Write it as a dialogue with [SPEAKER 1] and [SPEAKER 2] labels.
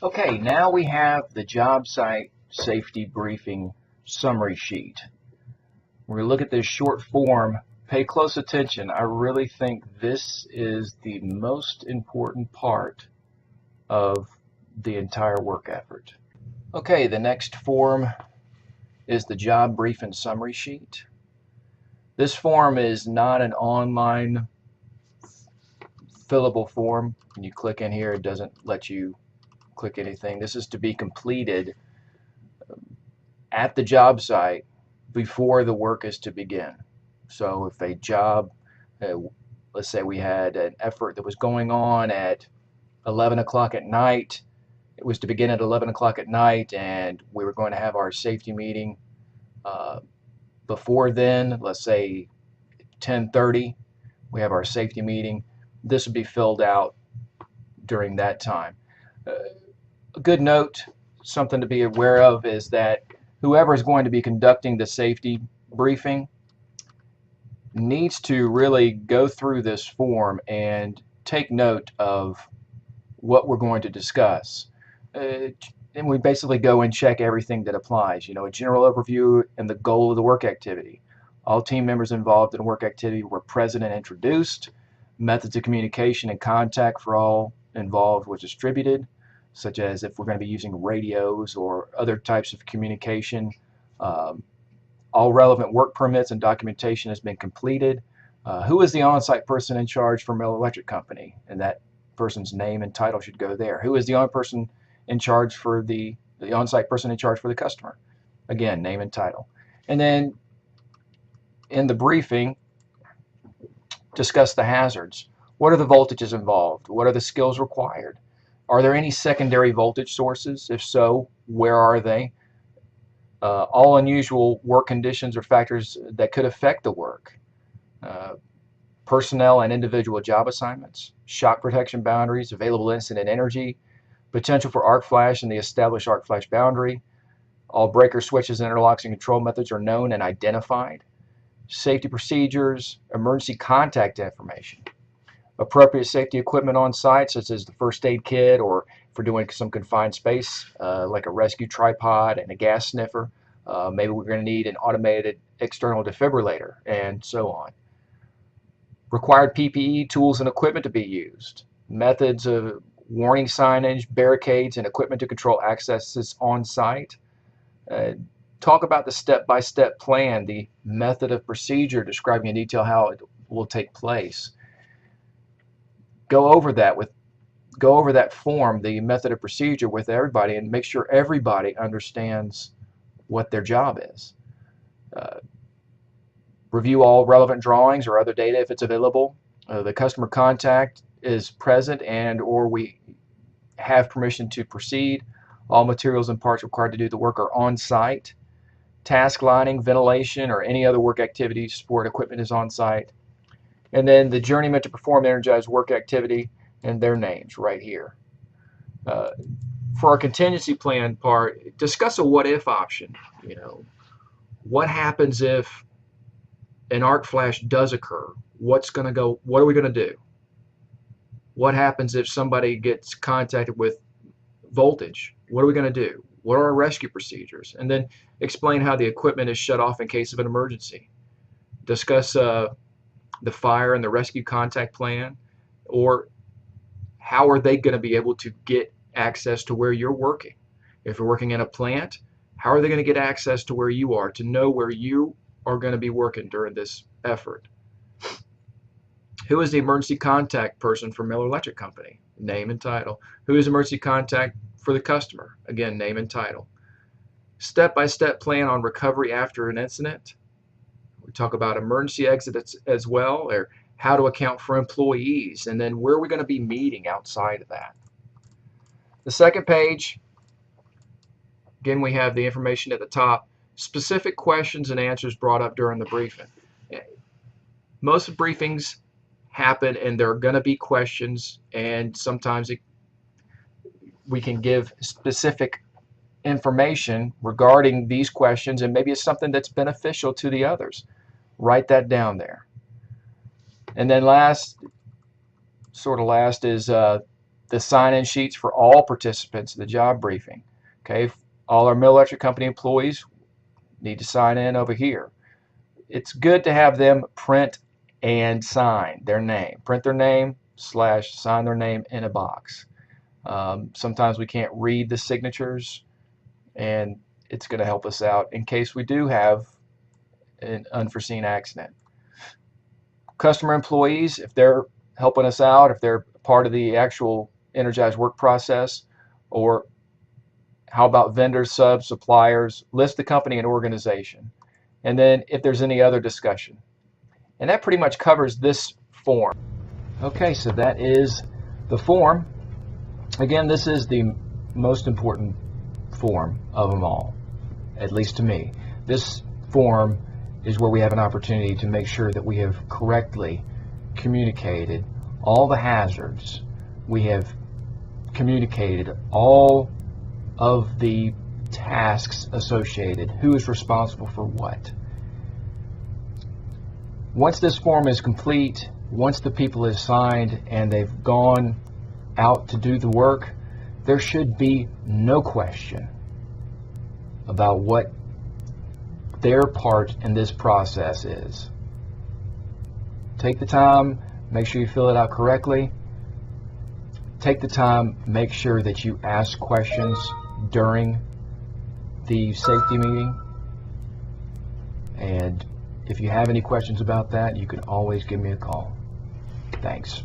[SPEAKER 1] Okay, now we have the job site safety briefing summary sheet. When we look at this short form, pay close attention. I really think this is the most important part of the entire work effort. Okay, the next form is the job briefing summary sheet. This form is not an online fillable form. When you click in here, it doesn't let you click anything. This is to be completed at the job site before the work is to begin. So if a job, let's say we had an effort that was going on at 11 o'clock at night, it was to begin at 11 o'clock at night, and we were going to have our safety meeting before then, let's say 10:30, we have our safety meeting. This would be filled out during that time. A good note, something to be aware of, is that whoever is going to be conducting the safety briefing needs to really go through this form and take note of what we're going to discuss. And we basically go and check everything that applies. A general overview and the goal of the work activity. All team members involved in the work activity were present and introduced. Methods of communication and contact for all involved was distributed, such as if we're going to be using radios or other types of communication. All relevant work permits and documentation has been completed. Who is the on-site person in charge for Miller Electric Company? And that person's name and title should go there. Who is the on-person in charge for the on-site person in charge for the customer? Again, name and title. And then in the briefing, discuss the hazards. What are the voltages involved? What are the skills required? Are there any secondary voltage sources? If so, where are they? All unusual work conditions or factors that could affect the work. Personnel and individual job assignments, shock protection boundaries, available incident energy, potential for arc flash and the established arc flash boundary. All breaker switches and interlocks and control methods are known and identified. Safety procedures, emergency contact information. Appropriate safety equipment on site, such as the first aid kit, or for doing some confined space, like a rescue tripod and a gas sniffer. Maybe we're going to need an automated external defibrillator, and so on. Required PPE, tools, and equipment to be used. Methods of warning signage, barricades, and equipment to control accesses on site. Talk about the step-by-step plan, the method of procedure, describing in detail how it will take place. Go over that form, the method of procedure, with everybody, and make sure everybody understands what their job is. Review all relevant drawings or other data if it's available. The customer contact is present and or we have permission to proceed. All materials and parts required to do the work are on site. Task lining, ventilation, or any other work activity support equipment is on site. And then the journeyman to perform energized work activity and their names right here. For our contingency plan part, discuss a what-if option. What happens if an arc flash does occur? What are we going to do? What happens if somebody gets contacted with voltage? What are we going to do? What are our rescue procedures? And then explain how the equipment is shut off in case of an emergency. Discuss the fire and the rescue contact plan, or how are they going to be able to get access to where you're working? If you're working in a plant, how are they going to get access to where you are, to know where you are going to be working during this effort? Who is the emergency contact person for Miller Electric Company? Name and title. Who is emergency contact for the customer? Again, name and title. Step-by-step plan on recovery after an incident. We talk about emergency exits as well, or how to account for employees, and then where are we going to be meeting outside of that. The second page, again, we have the information at the top, specific questions and answers brought up during the briefing. Most briefings happen and there are going to be questions, and sometimes we can give specific information regarding these questions, and maybe it's something that's beneficial to the others. Write that down there. And then last is the sign-in sheets for all participants in the job briefing. Okay, all our Miller Electric Company employees need to sign in over here. It's good to have them print and sign their name. Print their name / sign their name in a box. Sometimes we can't read the signatures, and it's going to help us out in case we do have an unforeseen accident. Customer employees, if they're helping us out, if they're part of the actual Energize work process, or how about vendors, subs, suppliers, list the company and organization. And then if there's any other discussion. And that pretty much covers this form. Okay, so that is the form. Again, this is the most important form of them all, at least to me. This form is where we have an opportunity to make sure that we have correctly communicated all the hazards. We have communicated all of the tasks associated, who is responsible for what. Once this form is complete, once the people have signed and they've gone out to do the work, there should be no question about what their part in this process is. Take the time, make sure you fill it out correctly. Take the time, make sure that you ask questions during the safety meeting. And if you have any questions about that, you can always give me a call. Thanks.